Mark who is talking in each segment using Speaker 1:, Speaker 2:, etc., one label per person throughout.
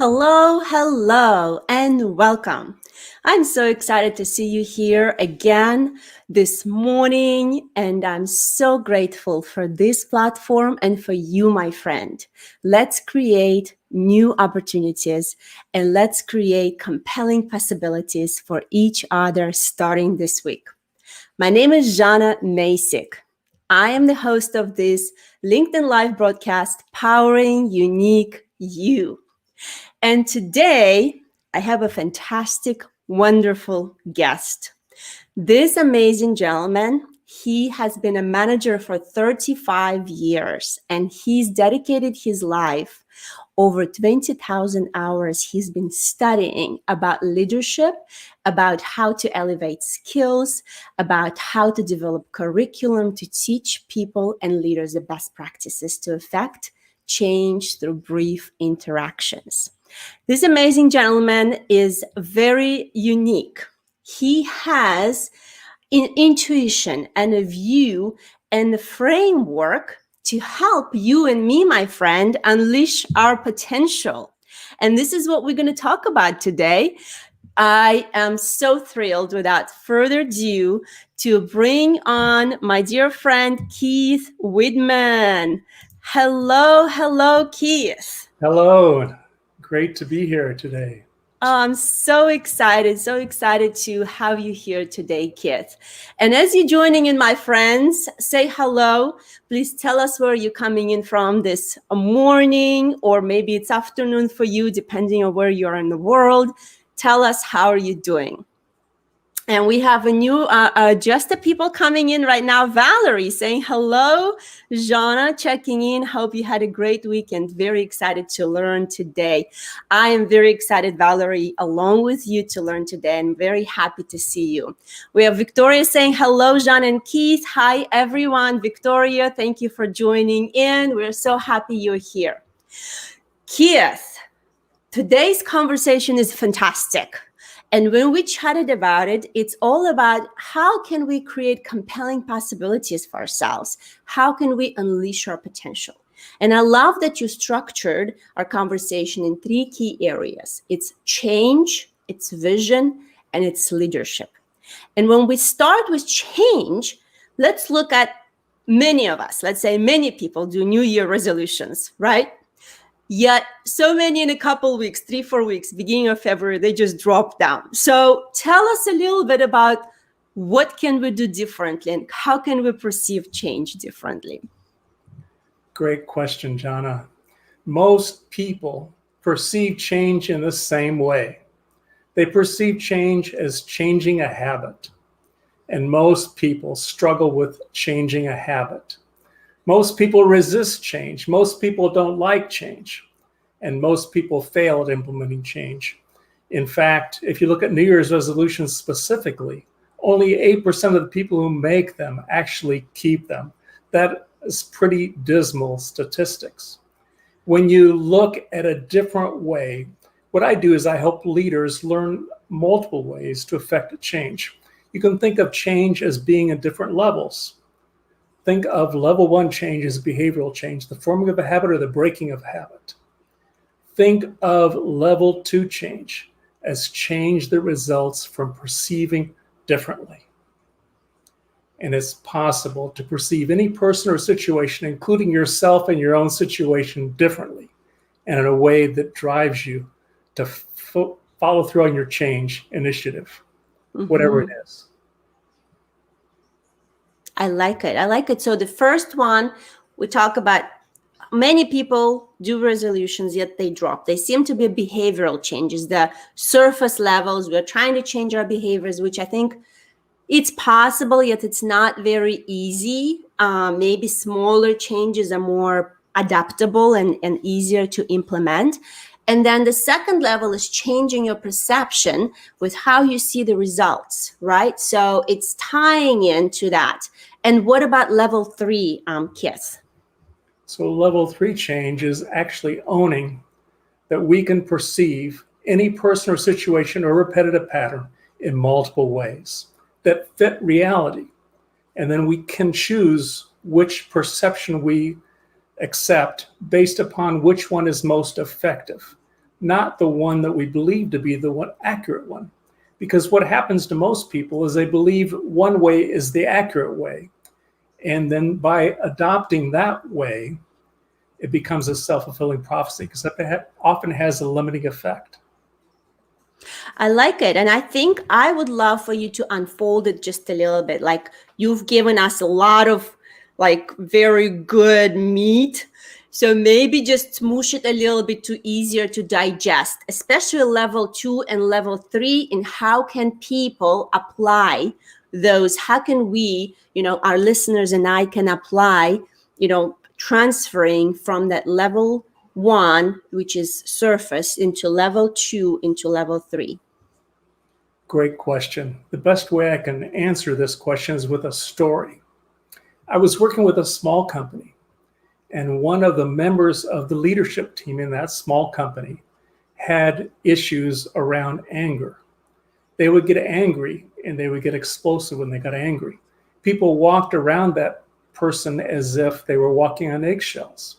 Speaker 1: Hello, hello, and welcome. I'm so excited to see you here again this morning, and I'm so grateful for this platform and for you, my friend. Let's create new opportunities and let's create compelling possibilities for each other starting this week. My name is Jana Masik. I am the host of this LinkedIn Live broadcast, Powering Unique You. And today, I have a fantastic, wonderful guest. This amazing gentleman, he has been a manager for 35 years, and he's dedicated his life, over 20,000 hours. He's been studying about leadership, about how to elevate skills, about how to develop curriculum to teach people and leaders the best practices to affect change through brief interactions. This amazing gentleman is very unique. He has an intuition and a view and a framework to help you and me, my friend, unleash our potential. And this is what we're going to talk about today. I am so thrilled, without further ado, to bring on my dear friend, Keith Widman. Hello, Keith.
Speaker 2: Hello. Great to be here today.
Speaker 1: Oh, I'm so excited to have you here today, Keith. And as you're joining in, my friends, say hello. Please tell us where you're coming in from this morning, or maybe it's afternoon for you, depending on where you are in the world. Tell us, how are you doing? And we have a new, just the people coming in right now. Valerie saying hello. Jana checking in. Hope you had a great weekend. Very excited to learn today. I am very excited, Valerie, along with you to learn today. I'm very happy to see you. We have Victoria saying hello, Jean and Keith. Hi, everyone. Victoria, thank you for joining in. We're so happy you're here. Keith, today's conversation is fantastic. And when we chatted about it, it's all about how can we create compelling possibilities for ourselves? How can we unleash our potential? And I love that you structured our conversation in three key areas. It's change, it's vision, and it's leadership. And when we start with change, let's look at many of us, let's say many people do New Year resolutions, right? Yet so many in a couple weeks, 3-4 weeks, beginning of February, they just drop down. So tell us a little bit about what can we do differently and how can we perceive change differently?
Speaker 2: Great question, Jana. Most people perceive change in the same way. They perceive change as changing a habit. And most people struggle with changing a habit. Most people resist change. Most people don't like change. And most people fail at implementing change. In fact, if you look at New Year's resolutions specifically, only 8% of the people who make them actually keep them. That is pretty dismal statistics. When you look at a different way, what I do is I help leaders learn multiple ways to affect a change. You can think of change as being in different levels. Think of level 1 change as behavioral change, the forming of a habit or the breaking of a habit. Think of level 2 change as change that results from perceiving differently. And it's possible to perceive any person or situation, including yourself and your own situation, differently and in a way that drives you to follow through on your change initiative, whatever it is.
Speaker 1: I like it. So the first one, we talk about many people do resolutions, yet they drop. They seem to be behavioral changes, the surface levels. We're trying to change our behaviors, which I think it's possible, yet it's not very easy. Maybe smaller changes are more adaptable and easier to implement. And then the second level is changing your perception with how you see the results, right? So it's tying into that. And what about level 3, Keith?
Speaker 2: So level 3 change is actually owning that we can perceive any person or situation or repetitive pattern in multiple ways that fit reality. And then we can choose which perception we accept based upon which one is most effective. not the one that we believe to be the one accurate one. Because what happens to most people is they believe one way is the accurate way. And then by adopting that way, it becomes a self-fulfilling prophecy because that often has a limiting effect.
Speaker 1: I like it. And I think I would love for you to unfold it just a little bit. Like, you've given us a lot of like very good meat. So maybe just smoosh it a little bit too easier to digest, especially level 2 and level 3. And how can people apply those? How can we, our listeners and I can apply, transferring from that level 1, which is surface, into level 2, into level 3?
Speaker 2: Great question. The best way I can answer this question is with a story. I was working with a small company, and one of the members of the leadership team in that small company had issues around anger. They would get angry and they would get explosive when they got angry. People walked around that person as if they were walking on eggshells.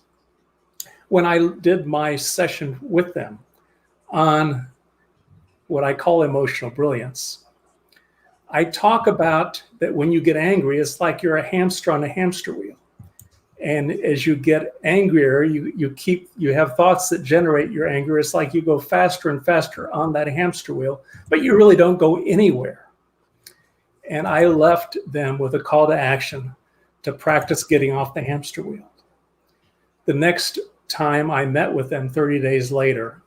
Speaker 2: When I did my session with them on what I call emotional brilliance, I talk about that when you get angry, it's like you're a hamster on a hamster wheel. And as you get angrier, you have thoughts that generate your anger. It's like you go faster and faster on that hamster wheel, but you really don't go anywhere. And I left them with a call to action to practice getting off the hamster wheel. The next time I met with them 30 days later,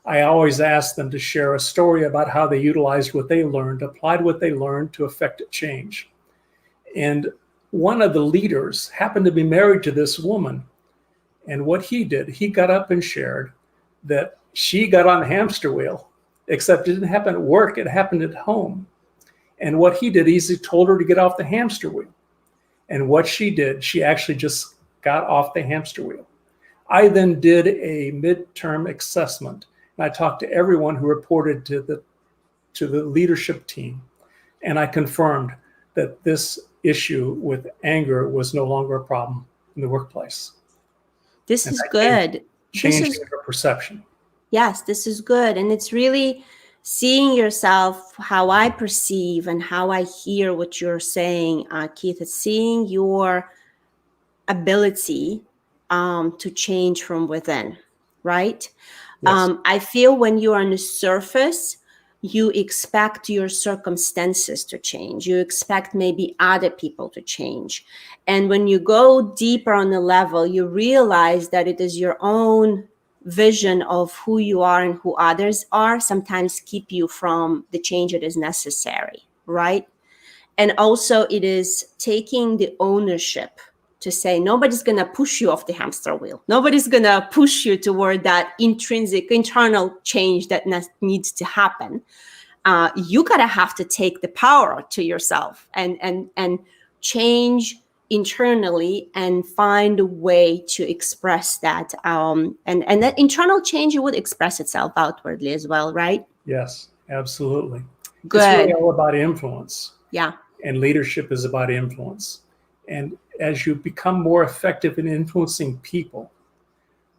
Speaker 2: I always asked them to share a story about how they utilized what they learned, applied what they learned to effect change. And one of the leaders happened to be married to this woman. And what he did, he got up and shared that she got on the hamster wheel, except it didn't happen at work, it happened at home. And what he did is he told her to get off the hamster wheel. And what she did, she actually just got off the hamster wheel. I then did a midterm assessment. And I talked to everyone who reported to the leadership team. And I confirmed that this issue with anger was no longer a problem in the workplace.
Speaker 1: This is good.
Speaker 2: Changing your perception.
Speaker 1: Yes, this is good. And it's really seeing yourself, how I perceive and how I hear what you're saying, Keith. It's seeing your ability to change from within, right?
Speaker 2: Yes.
Speaker 1: I feel when you're on the surface, you expect your circumstances to change. You expect maybe other people to change. And when you go deeper on the level, you realize that it is your own vision of who you are and who others are sometimes keep you from the change that is necessary, right? And also it is taking the ownership to say nobody's going to push you off the hamster wheel. Nobody's going to push you toward that intrinsic internal change that needs to happen. You gotta have to take the power to yourself and change internally and find a way to express that. And that internal change, it would express itself outwardly as well, right?
Speaker 2: Yes, absolutely.
Speaker 1: Good.
Speaker 2: It's really all about influence.
Speaker 1: Yeah.
Speaker 2: And leadership is about influence. And as you become more effective in influencing people,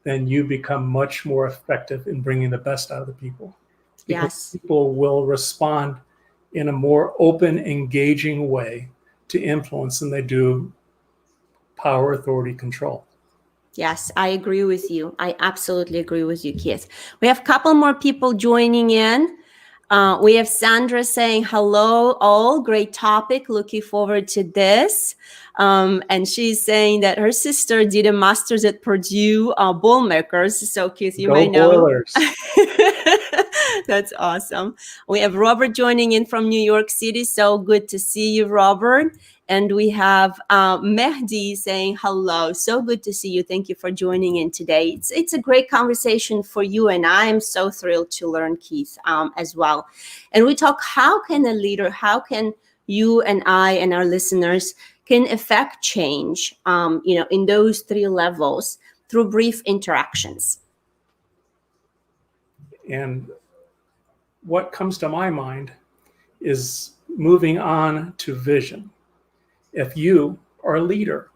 Speaker 2: then you become much more effective in bringing the best out of the people. Because
Speaker 1: yes.
Speaker 2: People will respond in a more open, engaging way to influence than they do power, authority, control.
Speaker 1: Yes, I agree with you. I absolutely agree with you, Keith. We have a couple more people joining in. We have Sandra saying, hello, all. Great topic. Looking forward to this. And she's saying that her sister did a master's at Purdue Ball Makers. So, Keith, you may know.
Speaker 2: Boilers.
Speaker 1: That's awesome. We have Robert joining in from New York City. So good to see you, Robert. And we have Mehdi saying hello. So good to see you. Thank you for joining in today. It's a great conversation for you. And I am so thrilled to learn, Keith, as well. And we talk, how can a leader, how can you and I and our listeners can affect change, in those 3 levels through brief interactions.
Speaker 2: And what comes to my mind is moving on to vision. If you are a leader,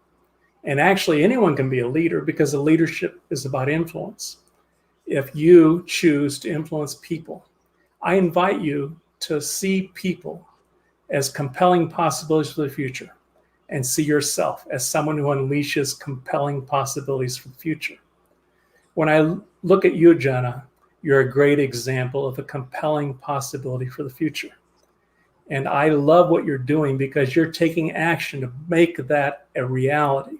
Speaker 2: and actually anyone can be a leader because the leadership is about influence. If you choose to influence people, I invite you to see people as compelling possibilities for the future and see yourself as someone who unleashes compelling possibilities for the future. When I look at you, Jenna, you're a great example of a compelling possibility for the future. And I love what you're doing because you're taking action to make that a reality.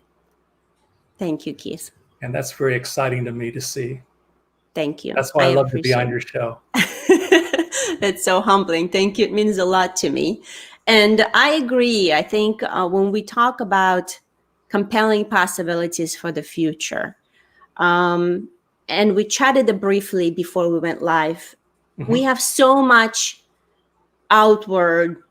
Speaker 1: Thank you, Keith.
Speaker 2: And that's very exciting to me to see.
Speaker 1: Thank you.
Speaker 2: That's why I love to be on your show.
Speaker 1: It's so humbling. Thank you. It means a lot to me. And I agree. I think when we talk about compelling possibilities for the future, and we chatted briefly before we went live, we have so much outward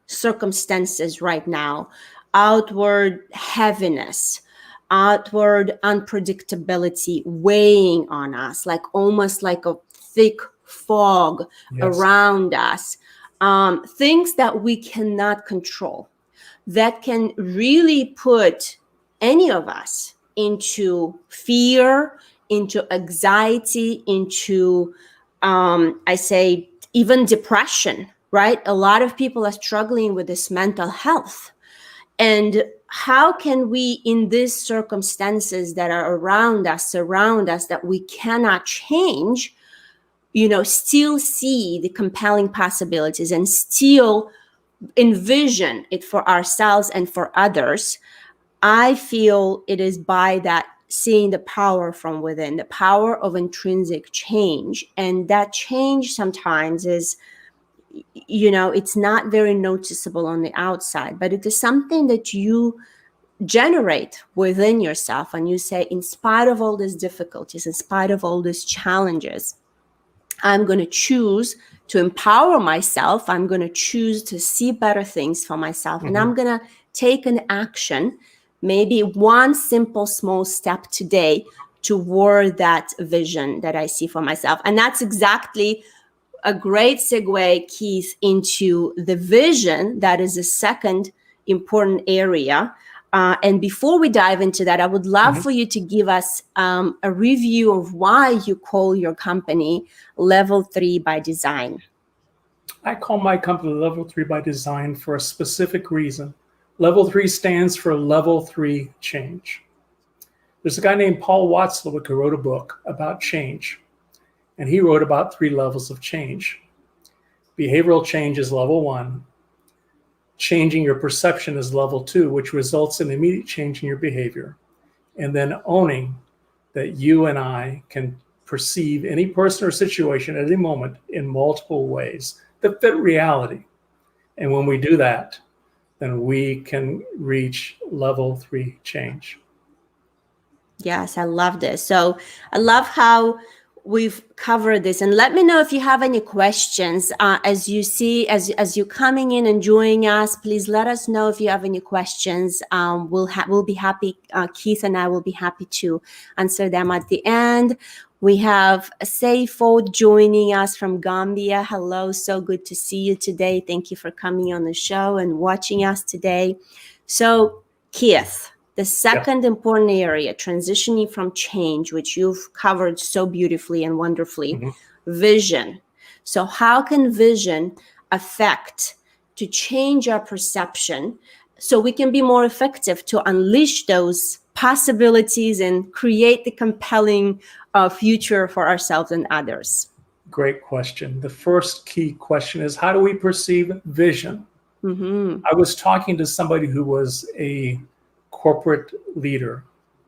Speaker 1: circumstances right now, outward heaviness, outward unpredictability weighing on us, like almost like a thick fog around us, things that we cannot control, that can really put any of us into fear, into anxiety, into, I say, even depression, right? A lot of people are struggling with this mental health. And how can we, in these circumstances that are around us, surround us, that we cannot change, still see the compelling possibilities and still envision it for ourselves and for others? I feel it is by that seeing the power from within, the power of intrinsic change. And that change sometimes is, it's not very noticeable on the outside, but it is something that you generate within yourself. And you say, in spite of all these difficulties, in spite of all these challenges, I'm going to choose to empower myself. I'm going to choose to see better things for myself. And I'm going to take an action, maybe one simple, small step today toward that vision that I see for myself. And that's exactly a great segue, Keith, into the vision. That is the second important area. And before we dive into that, I would love for you to give us a review of why you call your company Level 3 by Design.
Speaker 2: I call my company Level 3 by Design for a specific reason. Level 3 stands for Level 3 Change. There's a guy named Paul Watzlawick who wrote a book about change, and he wrote about 3 levels of change. Behavioral change is level 1. Changing your perception is level 2, which results in immediate change in your behavior. And then owning that you and I can perceive any person or situation at any moment in multiple ways that fit reality. And when we do that, then we can reach level 3 change.
Speaker 1: Yes, I love this. So I love how we've covered this, and let me know if you have any questions as you're coming in and joining us. Please let us know if you have any questions. We'll be happy. Keith and I will be happy to answer them at the end. We have Seifo joining us from Gambia. Hello, so good to see you today. Thank you for coming on the show and watching us today. So, Keith, the second important area, transitioning from change, which you've covered so beautifully and wonderfully, vision. So how can vision affect to change our perception so we can be more effective to unleash those possibilities and create the compelling future for ourselves and others?
Speaker 2: Great question. The first key question is, how do we perceive vision? I was talking to somebody who was a corporate leader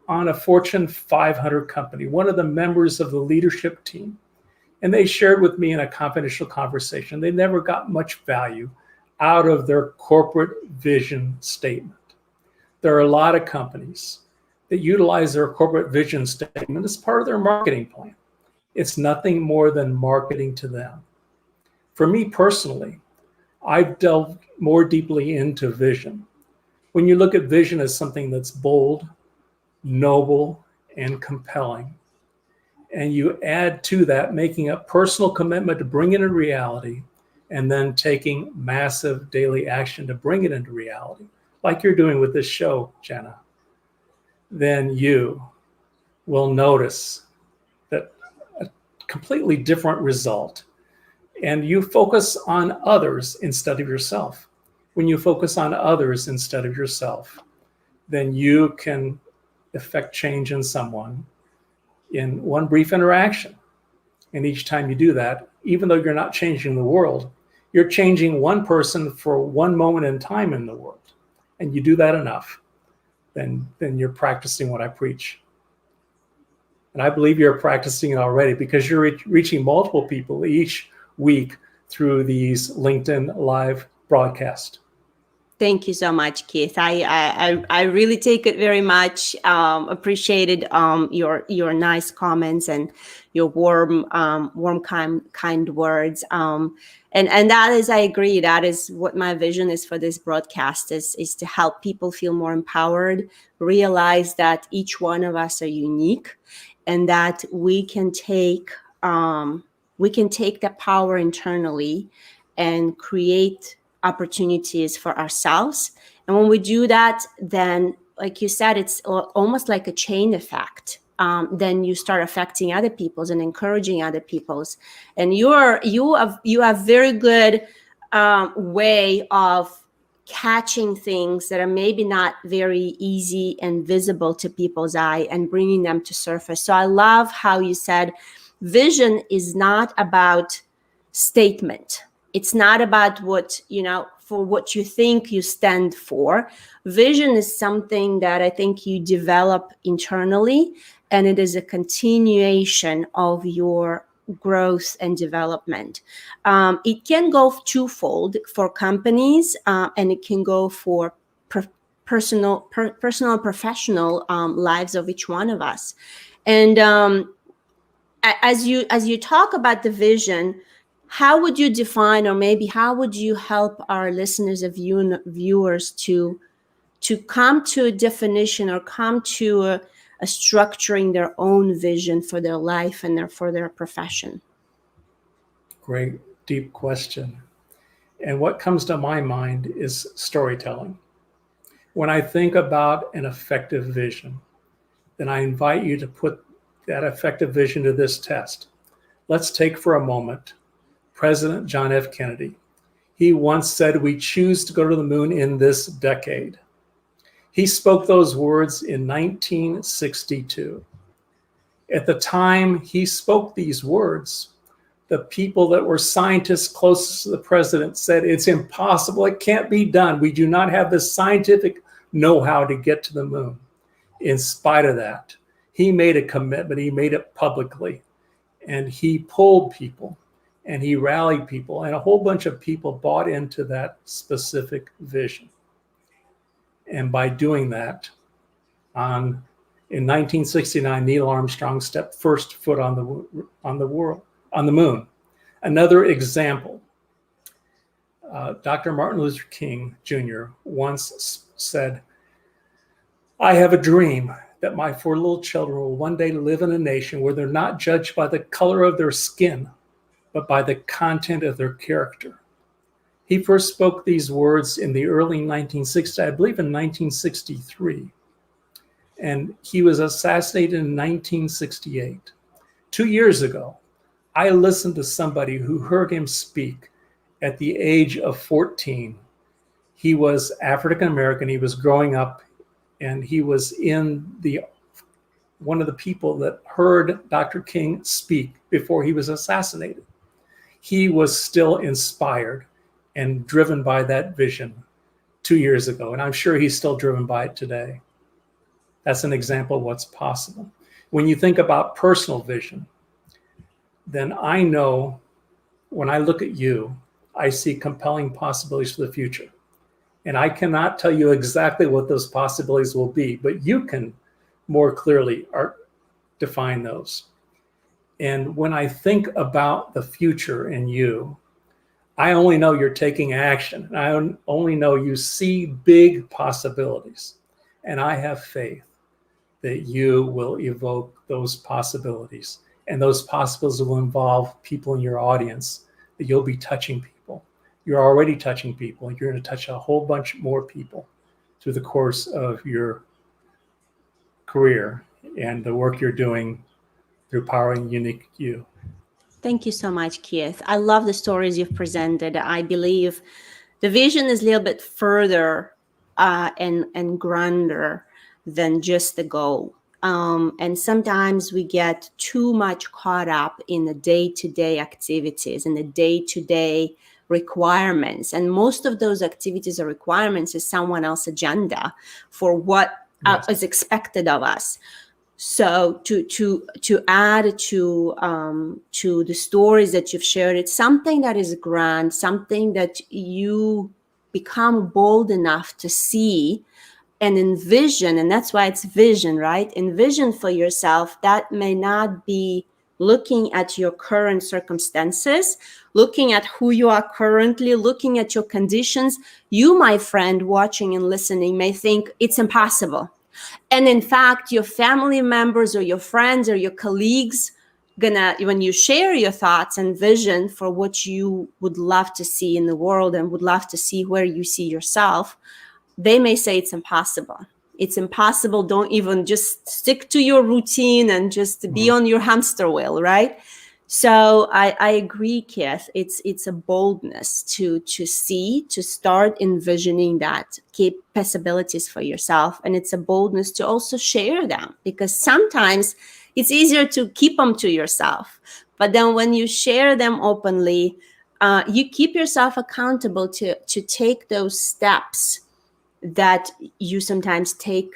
Speaker 2: on a Fortune 500 company, one of the members of the leadership team. And they shared with me in a confidential conversation, they never got much value out of their corporate vision statement. There are a lot of companies that utilize their corporate vision statement as part of their marketing plan. It's nothing more than marketing to them. For me personally, I've delved more deeply into vision. When you look at vision as something that's bold, noble, and compelling, and you add to that making a personal commitment to bring it into reality, and then taking massive daily action to bring it into reality, like you're doing with this show, Jenna, then you will notice that completely different result. And you focus on others instead of yourself. When you focus on others instead of yourself, then you can affect change in someone in one brief interaction. And each time you do that, even though you're not changing the world, you're changing one person for one moment in time in the world. And you do that enough, then you're practicing what I preach. And I believe you're practicing it already because you're reaching multiple people each week through these LinkedIn live broadcasts.
Speaker 1: Thank you so much, Keith. I really take it very much. Appreciated your nice comments and your warm kind words. And that is, I agree. That is what my vision is for this broadcast is to help people feel more empowered, realize that each one of us are unique, and that we can take the power internally and create opportunities for ourselves. And when we do that, then, like you said, it's almost like a chain effect. Then you start affecting other people's and encouraging other people's. And you have very good way of catching things that are maybe not very easy and visible to people's eye and bringing them to surface. So I love how you said vision is not about statement. It's not about what you think you stand for. Vision is something that I think you develop internally, and it is a continuation of your growth and development. It can go twofold for companies, and it can go for personal and professional lives of each one of us. And as you talk about the vision, how would you define, or maybe how would you help our listeners or viewers to come to a definition or come to a structuring their own vision for their life and for their profession?
Speaker 2: Great, deep question. And what comes to my mind is storytelling. When I think about an effective vision, then I invite you to put that effective vision to this test. Let's take for a moment President John F. Kennedy. He once said, "We choose to go to the moon in this decade." He spoke those words in 1962. At the time he spoke these words, the people that were scientists closest to the president said, "It's impossible. It can't be done. We do not have the scientific know-how to get to the moon." In spite of that, he made a commitment. He made it publicly, and he pulled people. And he rallied people, and a whole bunch of people bought into that specific vision. And by doing that, in 1969, Neil Armstrong stepped first foot on the moon. Another example, Dr. Martin Luther King Jr. once said, "I have a dream that my 4 little children will one day live in a nation where they're not judged by the color of their skin, but by the content of their character." He first spoke these words in the early 1960s, I believe in 1963. And he was assassinated in 1968. 2 years ago, I listened to somebody who heard him speak at the age of 14. He was African American. He was growing up, and he was one of the people that heard Dr. King speak before he was assassinated. He was still inspired and driven by that vision 2 years ago, and I'm sure he's still driven by it today. That's an example of what's possible. When you think about personal vision, then I know when I look at you, I see compelling possibilities for the future. And I cannot tell you exactly what those possibilities will be, but you can more clearly define those. And when I think about the future in you, I only know you're taking action. I only know you see big possibilities. And I have faith that you will evoke those possibilities. And those possibilities will involve people in your audience, that you'll be touching people. You're already touching people. You're going to touch a whole bunch more people through the course of your career and the work you're doing through Powering Unique You.
Speaker 1: Thank you so much, Keith. I love the stories you've presented. I believe the vision is a little bit further and grander than just the goal. And sometimes we get too much caught up in the day-to-day activities and the day-to-day requirements. And most of those activities or requirements is someone else's agenda for what
Speaker 2: Yes.
Speaker 1: is expected of us. So to add to the stories that you've shared, it's something that is grand, something that you become bold enough to see and envision, and that's why it's vision, right? Envision for yourself that may not be looking at your current circumstances, looking at who you are currently, looking at your conditions. You, my friend, watching and listening, may think it's impossible. And in fact, your family members or your friends or your colleagues when you share your thoughts and vision for what you would love to see in the world and would love to see where you see yourself, they may say it's impossible. It's impossible. Don't even, just stick to your routine and just be on your hamster wheel, right? So I agree, Keith. It's a boldness to see, to start envisioning that, keep possibilities for yourself, and it's a boldness to also share them, because sometimes it's easier to keep them to yourself. But then when you share them openly, you keep yourself accountable to take those steps that you sometimes take,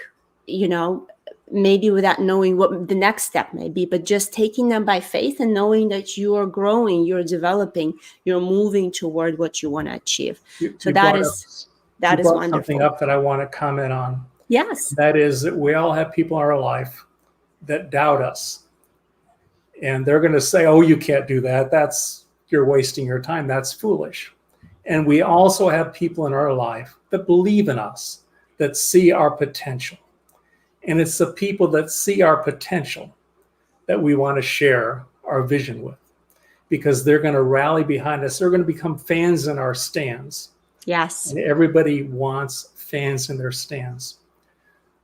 Speaker 1: maybe without knowing what the next step may be, but just taking them by faith and knowing that you are growing, you're developing, you're moving toward what you want to achieve. So that is wonderful.
Speaker 2: Something up that I want to comment on.
Speaker 1: Yes.
Speaker 2: That is that we all have people in our life that doubt us. And they're going to say, oh, you can't do that. You're wasting your time. That's foolish. And we also have people in our life that believe in us, that see our potential. And it's the people that see our potential that we want to share our vision with, because they're going to rally behind us. They're going to become fans in our stands.
Speaker 1: Yes.
Speaker 2: And everybody wants fans in their stands.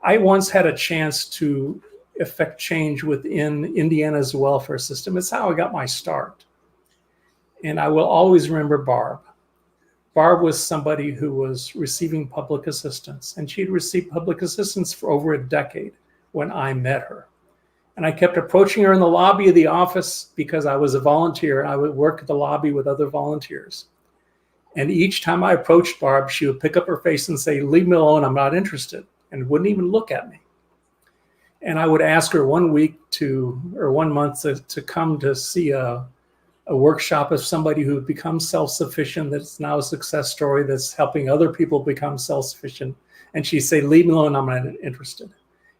Speaker 2: I once had a chance to effect change within Indiana's welfare system. It's how I got my start. And I will always remember Barb. Barb was somebody who was receiving public assistance, and she'd received public assistance for over a decade when I met her. And I kept approaching her in the lobby of the office because I was a volunteer, and I would work at the lobby with other volunteers. And each time I approached Barb, she would pick up her face and say, leave me alone, I'm not interested, and wouldn't even look at me. And I would ask her 1 month to come to see a workshop of somebody who becomes self-sufficient, that's now a success story, that's helping other people become self-sufficient. And she'd say, leave me alone, I'm not interested.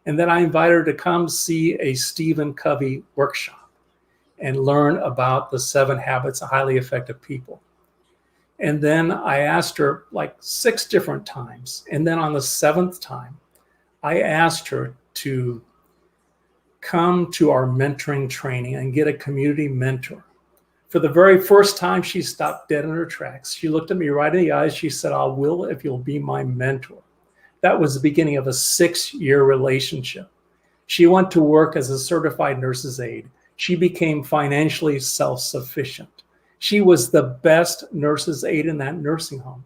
Speaker 2: And then I invited her to come see a Stephen Covey workshop and learn about the 7 habits of highly effective people. And then I asked her like 6 different times. And then on the 7th time, I asked her to come to our mentoring training and get a community mentor. For the very first time, she stopped dead in her tracks. She looked at me right in the eyes. She said, I will if you'll be my mentor. That was the beginning of a 6-year relationship. She went to work as a certified nurse's aide. She became financially self-sufficient. She was the best nurse's aide in that nursing home.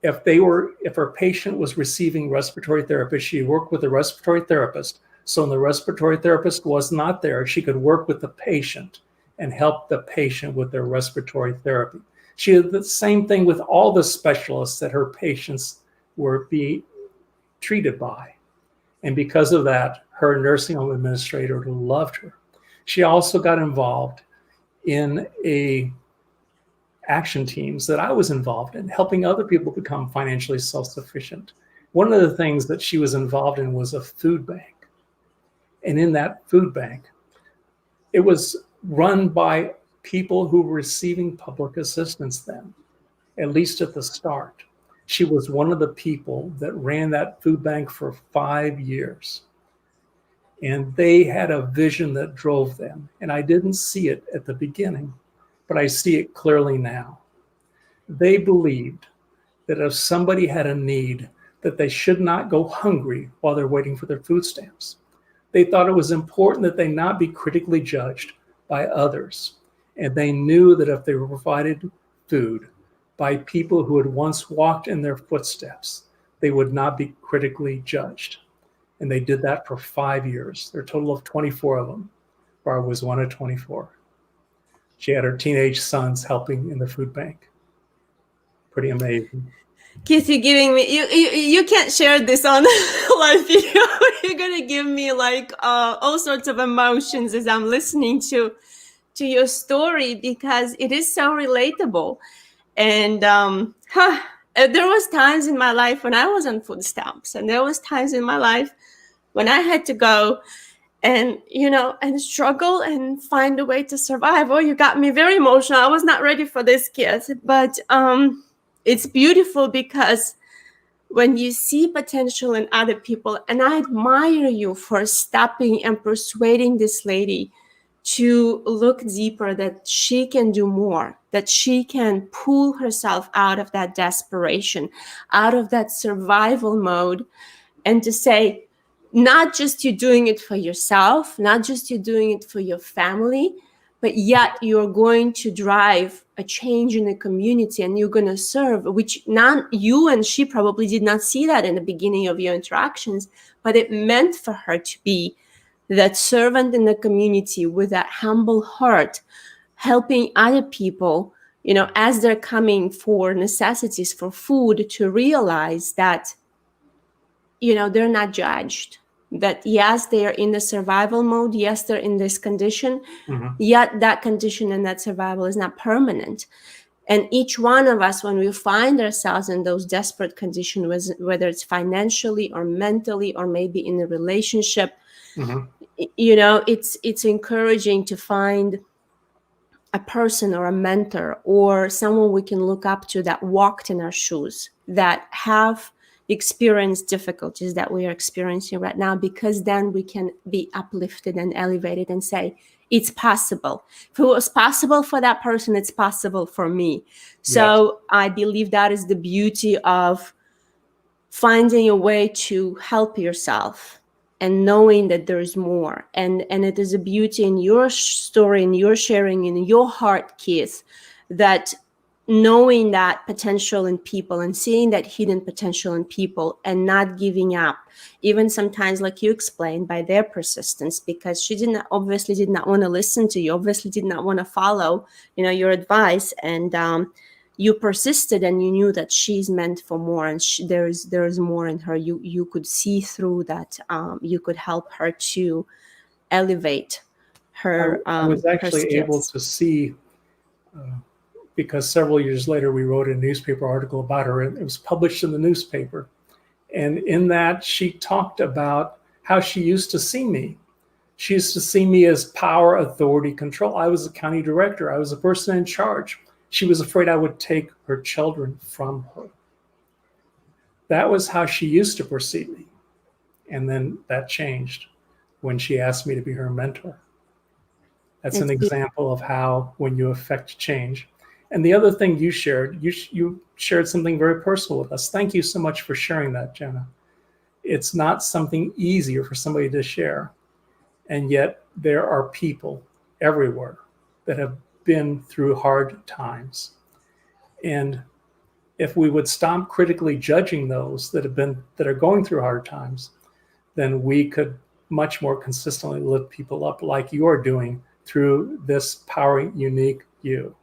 Speaker 2: If her patient was receiving respiratory therapy, she worked with a respiratory therapist. So when the respiratory therapist was not there, she could work with the patient and help the patient with their respiratory therapy. She did the same thing with all the specialists that her patients were being treated by. And because of that, her nursing home administrator loved her. She also got involved in action teams that I was involved in, helping other people become financially self-sufficient. One of the things that she was involved in was a food bank. And in that food bank, it was run by people who were receiving public assistance then, at least at the start. She was one of the people that ran that food bank for 5 years. And they had a vision that drove them. And I didn't see it at the beginning, but I see it clearly now. They believed that if somebody had a need, that they should not go hungry while they're waiting for their food stamps. They thought it was important that they not be critically judged by others. And they knew that if they were provided food by people who had once walked in their footsteps, they would not be critically judged. And they did that for 5 years. There are a total of 24 of them. Barbara was one of 24. She had her teenage sons helping in the food bank. Pretty amazing.
Speaker 1: Keith, you're giving me you can't share this on live video. You're gonna give me like all sorts of emotions as I'm listening to your story, because it is so relatable. And there was times in my life when I was on food stamps, and there was times in my life when I had to go and and struggle and find a way to survive. Oh, you got me very emotional. I was not ready for this, kids, but it's beautiful because when you see potential in other people, and I admire you for stopping and persuading this lady to look deeper, that she can do more, that she can pull herself out of that desperation, out of that survival mode, and to say, not just you're doing it for yourself, not just you're doing it for your family, but yet you're going to drive a change in the community, and you're going to serve, which not you and she probably did not see that in the beginning of your interactions, but it meant for her to be that servant in the community with that humble heart, helping other people, as they're coming for necessities, for food, to realize that, they're not judged. That yes, they are in the survival mode. Yes, they're in this condition. Yet that condition and that survival is not permanent. And each one of us, when we find ourselves in those desperate conditions, whether it's financially or mentally or maybe in a relationship, it's encouraging to find a person or a mentor or someone we can look up to that walked in our shoes, that have experienced difficulties that we are experiencing right now, because then we can be uplifted and elevated and say, it's possible. If it was possible for that person, it's possible for me. So yes. I believe that is the beauty of finding a way to help yourself and knowing that there is more. And it is a beauty in your story, in your sharing, in your heart, Keith, that knowing that potential in people and seeing that hidden potential in people and not giving up, even sometimes, like you explained, by their persistence, because she obviously did not want to listen to you, obviously did not want to follow, your advice. And you persisted, and you knew that she's meant for more, and there is more in her. You could see through that. You could help her to elevate her.
Speaker 2: I was actually able to see, because several years later we wrote a newspaper article about her, and it was published in the newspaper. And in that, she talked about how she used to see me. She used to see me as power, authority, control. I was the county director. I was the person in charge. She was afraid I would take her children from her. That was how she used to perceive me. And then that changed when she asked me to be her mentor. That's an example of how, when you affect change. And the other thing you shared, you shared something very personal with us. Thank you so much for sharing that, Jenna. It's not something easier for somebody to share. And yet there are people everywhere that have been through hard times. And if we would stop critically judging those that are going through hard times, then we could much more consistently lift people up like you're doing through this Power Unique You.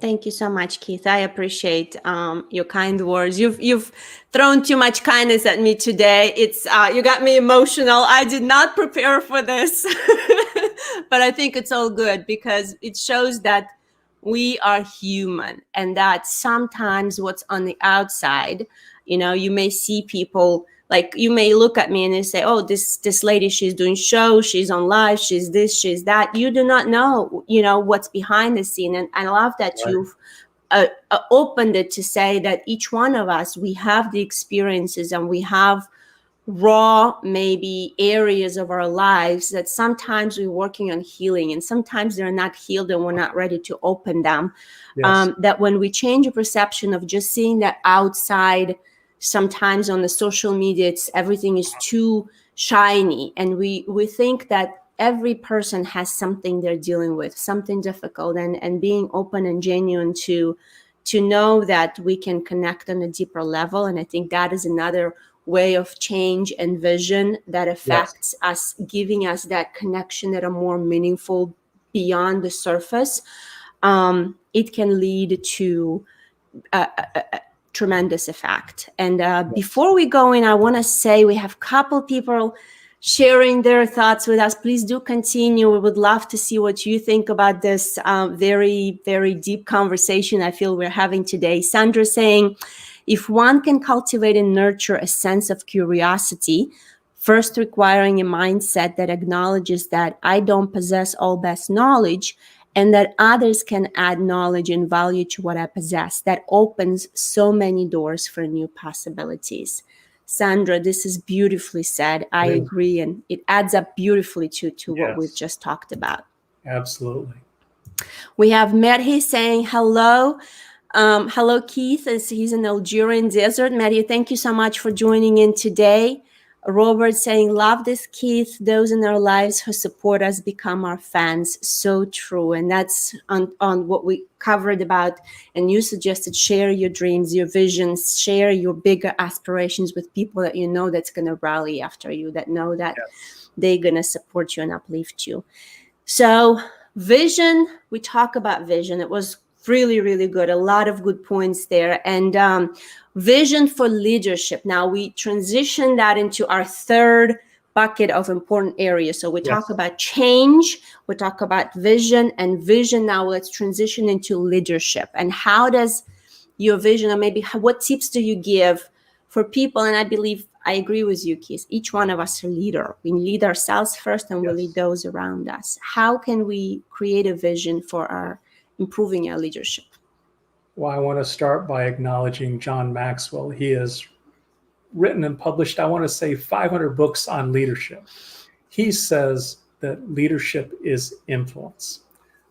Speaker 1: Thank you so much, Keith. I appreciate your kind words. You've thrown too much kindness at me today. It's you got me emotional. I did not prepare for this, but I think it's all good because it shows that we are human, and that sometimes what's on the outside, you may see people. Like, you may look at me and you say, oh, this lady, she's doing shows, she's on live, she's this, she's that. You do not know, what's behind the scene. And I love that right. You've opened it to say that each one of us, we have the experiences and we have raw, maybe areas of our lives that sometimes we're working on healing, and sometimes they're not healed and we're not ready to open them. Yes. That when we change a perception of just seeing that outside, sometimes on the social media, everything is too shiny, and we think that every person has something they're dealing with, something difficult, and being open and genuine to know that we can connect on a deeper level. And I think that is another way of change and vision that
Speaker 2: Yes.
Speaker 1: affects us, giving us that connection that are more meaningful beyond the surface. It can lead to a tremendous effect. And before we go in, I want to say we have a couple people sharing their thoughts with us. Please do continue. We would love to see what you think about this very, very deep conversation I feel we're having today. Sandra saying, if one can cultivate and nurture a sense of curiosity, first requiring a mindset that acknowledges that I don't possess all best knowledge, and that others can add knowledge and value to what I possess, that opens so many doors for new possibilities. Sandra, this is beautifully said. I agree, and it adds up beautifully to what we've
Speaker 2: Yes.
Speaker 1: just talked about.
Speaker 2: Absolutely.
Speaker 1: We have Mehdi saying hello. Hello, Keith. He's in the Algerian desert. Mehdi, thank you so much for joining in today. Robert saying, love this, Keith. Those in our lives who support us become our fans. So true. And that's on what we covered about. And you suggested share your dreams, your visions, share your bigger aspirations with people that you know that's going to rally after you, that know that they're going to support you and uplift you. So vision, we talk about vision. It was really, really good. A lot of good points there. And vision for leadership. Now we transition that into our third bucket of important areas. So we talk about change, we talk about vision, and vision. Now let's transition into leadership. And how does your vision, or maybe what tips do you give for people? And I believe I agree with you, Keith. Each one of us are a leader. We lead ourselves first, and we lead those around us. How can we create a vision for improving our leadership?
Speaker 2: Well, I want to start by acknowledging John Maxwell. He has written and published, I want to say, 500 books on leadership. He says that leadership is influence.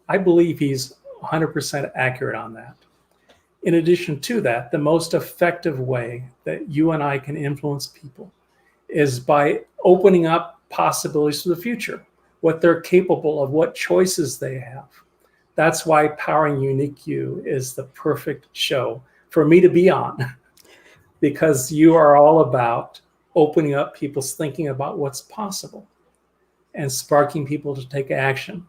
Speaker 2: I believe he's 100% accurate on that. In addition to that, the most effective way that you and I can influence people is by opening up possibilities for the future, what they're capable of, what choices they have. That's why Powering Unique You is the perfect show for me to be on, because you are all about opening up people's thinking about what's possible and sparking people to take action,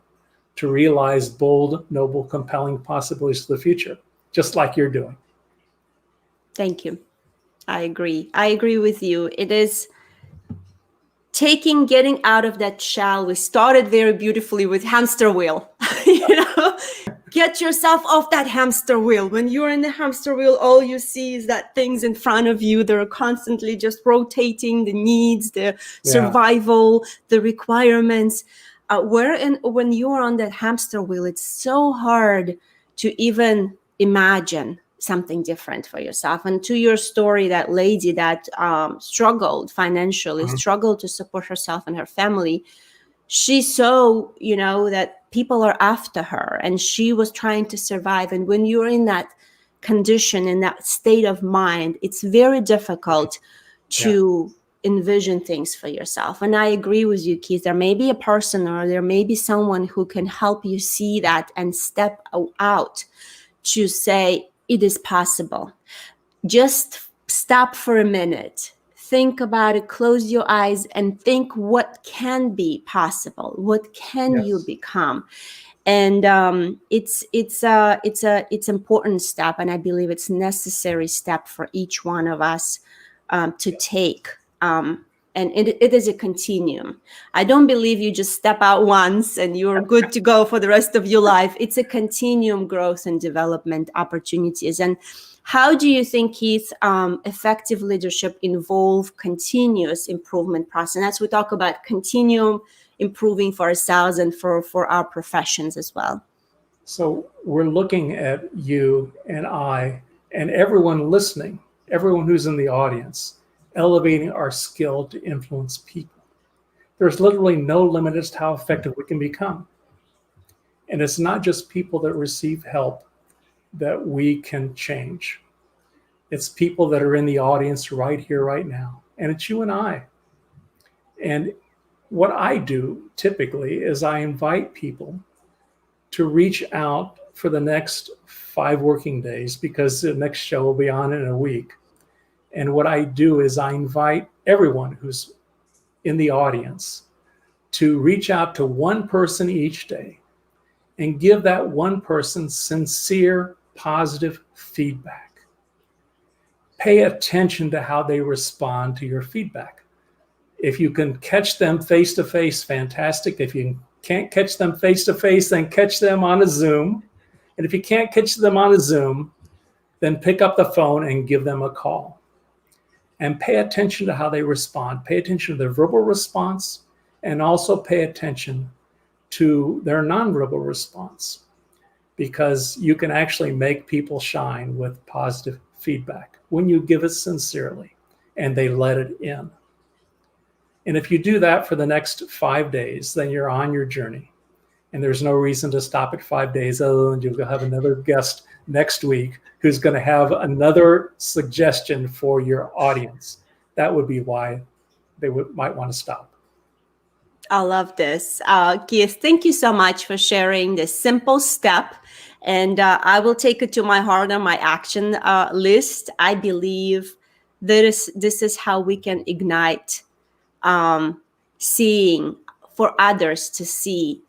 Speaker 2: to realize bold, noble, compelling possibilities for the future, just like you're doing.
Speaker 1: Thank you. I agree. I agree with you. It is getting out of that shell. We started very beautifully with hamster wheel. Get yourself off that hamster wheel. When you're in the hamster wheel, all you see is that things in front of you. They're constantly just rotating, the needs, the survival, the requirements. When you're on that hamster wheel, it's so hard to even imagine something different for yourself. And to your story, that lady that struggled financially, struggled to support herself and her family, she saw, that people are after her, and she was trying to survive. And when you're in that condition, in that state of mind, it's very difficult to envision things for yourself. And I agree with you, Keith. There may be a person, or there may be someone who can help you see that and step out to say, it is possible. Just stop for a minute. Think about it, close your eyes, and think what can be possible. What can you become? And it's important step, and I believe it's necessary step for each one of us to take. And it is a continuum. I don't believe you just step out once and you're good to go for the rest of your life. It's a continuum growth and development opportunities. And how do you think, Keith, effective leadership involve continuous improvement process? And as we talk about continuum improving for ourselves and for our professions as well.
Speaker 2: So we're looking at you and I and everyone listening, everyone who's in the audience, elevating our skill to influence people. There's literally no limit as to how effective we can become. And it's not just people that receive help that we can change. It's people that are in the audience right here, right now. And it's you and I. And What I do typically is I invite people to reach out for the next 5 working days, because the next show will be on in a week. And what I do is I invite everyone who's in the audience to reach out to one person each day and give that one person sincere, positive feedback. Pay attention to how they respond to your feedback. If you can catch them face to face, fantastic. If you can't catch them face to face, then catch them on a Zoom. And if you can't catch them on a Zoom, then pick up the phone and give them a call. And pay attention to how they respond. Pay attention to their verbal response, and also pay attention to their nonverbal response, because you can actually make people shine with positive feedback when you give it sincerely and they let it in. And if you do that for the next 5 days, then you're on your journey. And there's no reason to stop at 5 days, other than you'll have another guest next week who's going to have another suggestion for your audience. That would be why they might want to stop.
Speaker 1: I love this. Keith, thank you so much for sharing this simple step. And I will take it to my heart on my action list. I believe this is how we can ignite seeing, for others to see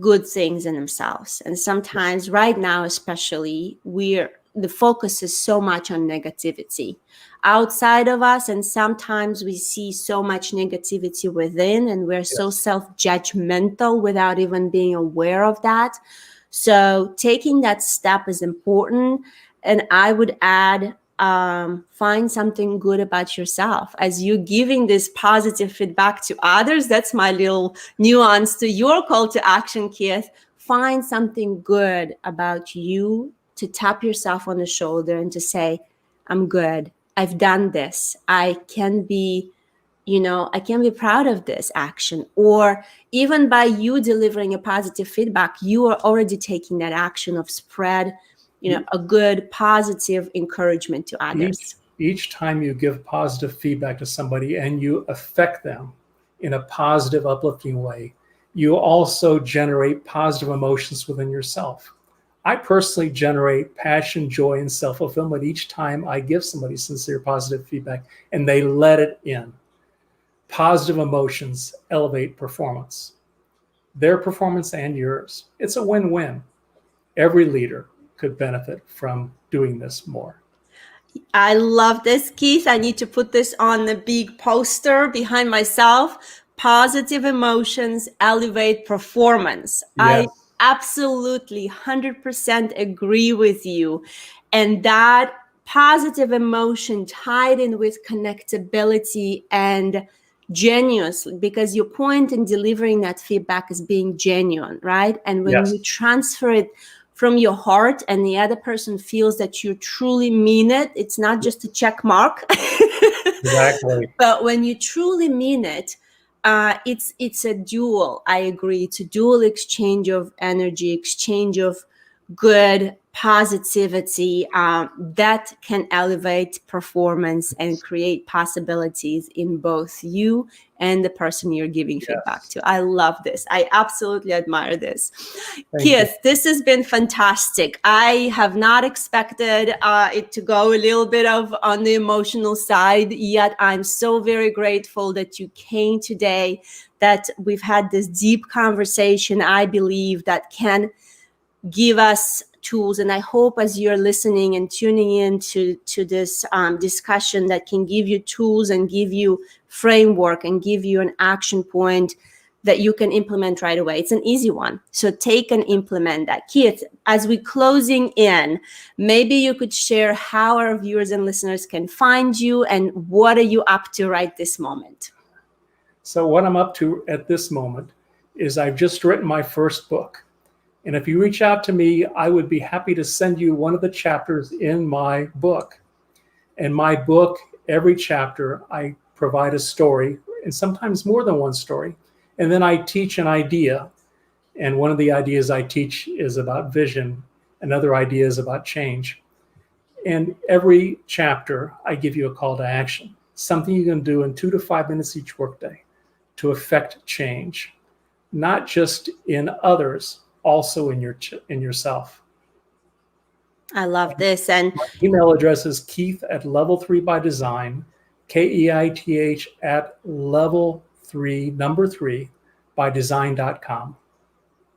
Speaker 1: good things in themselves. And sometimes right now, especially, the focus is so much on negativity outside of us, and sometimes we see so much negativity within, and we're so self-judgmental without even being aware of that. So taking that step is important. And I would add, find something good about yourself as you're giving this positive feedback to others. That's my little nuance to your call to action, Keith. Find something good about you to tap yourself on the shoulder and to say, I'm good. I've done this. I can be proud of this action. Or even by you delivering a positive feedback, you are already taking that action of spread a good, positive encouragement to others.
Speaker 2: Each time you give positive feedback to somebody and you affect them in a positive, uplifting way, you also generate positive emotions within yourself. I personally generate passion, joy, and self-fulfillment each time I give somebody sincere, positive feedback and they let it in. Positive emotions elevate performance, their performance and yours. It's a win-win. Every leader could benefit from doing this more.
Speaker 1: I love this, Keith. I need to put this on the big poster behind myself. Positive emotions elevate performance.
Speaker 2: Yes.
Speaker 1: I absolutely 100% agree with you. And that positive emotion tied in with connectability and genuineness, because your point in delivering that feedback is being genuine, right? And when you transfer it from your heart and the other person feels that you truly mean it, it's not just a check mark.
Speaker 2: Exactly.
Speaker 1: But when you truly mean it, it's a dual, I agree, it's a dual exchange of energy, exchange of good positivity that can elevate performance and create possibilities in both you and the person you're giving feedback to. I love this. I absolutely admire this. Keith, this has been fantastic. I have not expected it to go a little bit on the emotional side, yet I'm so very grateful that you came today, that we've had this deep conversation, I believe, that can give us tools. And I hope as you're listening and tuning in to this discussion, that can give you tools and give you framework and give you an action point that you can implement right away. It's an easy one. So take and implement that. Keith, as we're closing in, maybe you could share how our viewers and listeners can find you and what are you up to right this moment?
Speaker 2: So what I'm up to at this moment is I've just written my first book. And if you reach out to me, I would be happy to send you one of the chapters in my book. And my book, every chapter, I provide a story, and sometimes more than one story. And then I teach an idea. And one of the ideas I teach is about vision. Another idea is about change. And every chapter, I give you a call to action, something you can do in 2 to 5 minutes each workday. to affect change, not just in others, also in yourself.
Speaker 1: I love this. And
Speaker 2: My email address is keith@level3bydesign, KEITH at level3, number 3, by design.com.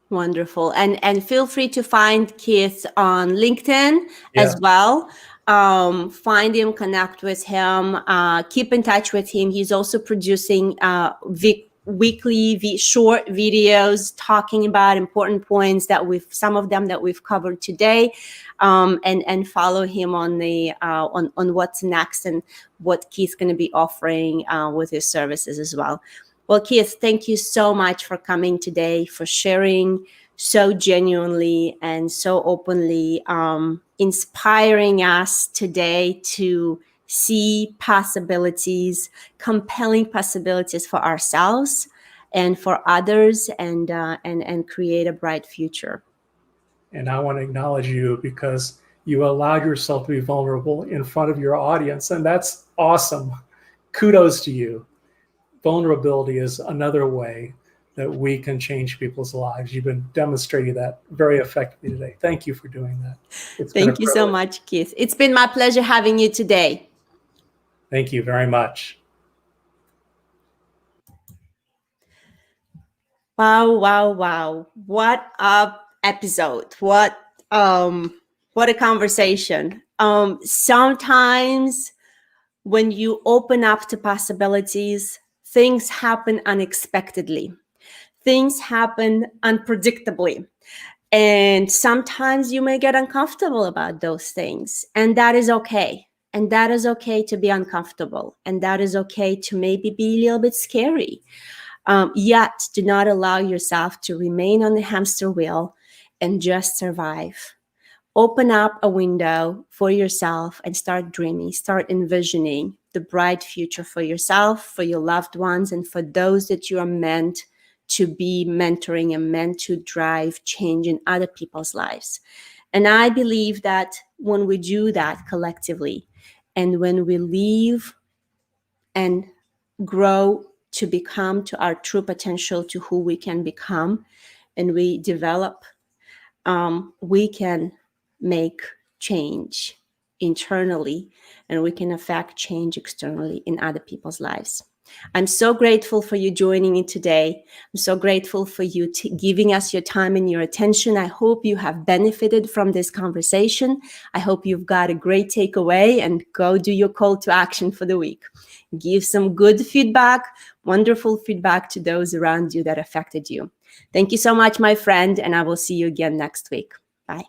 Speaker 1: wonderful. And feel free to find Keith on LinkedIn
Speaker 2: Yes.
Speaker 1: as well. Find him, connect with him, keep in touch with him. He's also producing weekly short videos talking about important points that some of them that we've covered today. And follow him on the on what's next and what Keith's going to be offering with his services as well. Well, Keith, thank you so much for coming today, for sharing so genuinely and so openly, inspiring us today to see possibilities, compelling possibilities for ourselves and for others, and create a bright future.
Speaker 2: And I want to acknowledge you because you allowed yourself to be vulnerable in front of your audience, and that's awesome. Kudos to you. Vulnerability is another way that we can change people's lives. You've been demonstrating that very effectively today. Thank you for doing that.
Speaker 1: Thank you so much, Keith. It's been my pleasure having you today.
Speaker 2: Thank you very much.
Speaker 1: Wow, wow, wow. What a episode. What a conversation. Sometimes when you open up to possibilities, things happen unexpectedly. Things happen unpredictably. And sometimes you may get uncomfortable about those things. And that is okay. And that is okay to be uncomfortable. And that is okay to maybe be a little bit scary. Yet do not allow yourself to remain on the hamster wheel and just survive. Open up a window for yourself and start dreaming, start envisioning the bright future for yourself, for your loved ones, and for those that you are meant to be mentoring and meant to drive change in other people's lives. And I believe that when we do that collectively, and when we leave and grow to become to our true potential, to who we can become, and we develop, we can make change internally, and we can affect change externally in other people's lives. I'm so grateful for you joining me today. I'm so grateful for you giving us your time and your attention. I hope you have benefited from this conversation. I hope you've got a great takeaway, and go do your call to action for the week. Give some good feedback, wonderful feedback to those around you that affected you. Thank you so much, my friend, and I will see you again next week. Bye.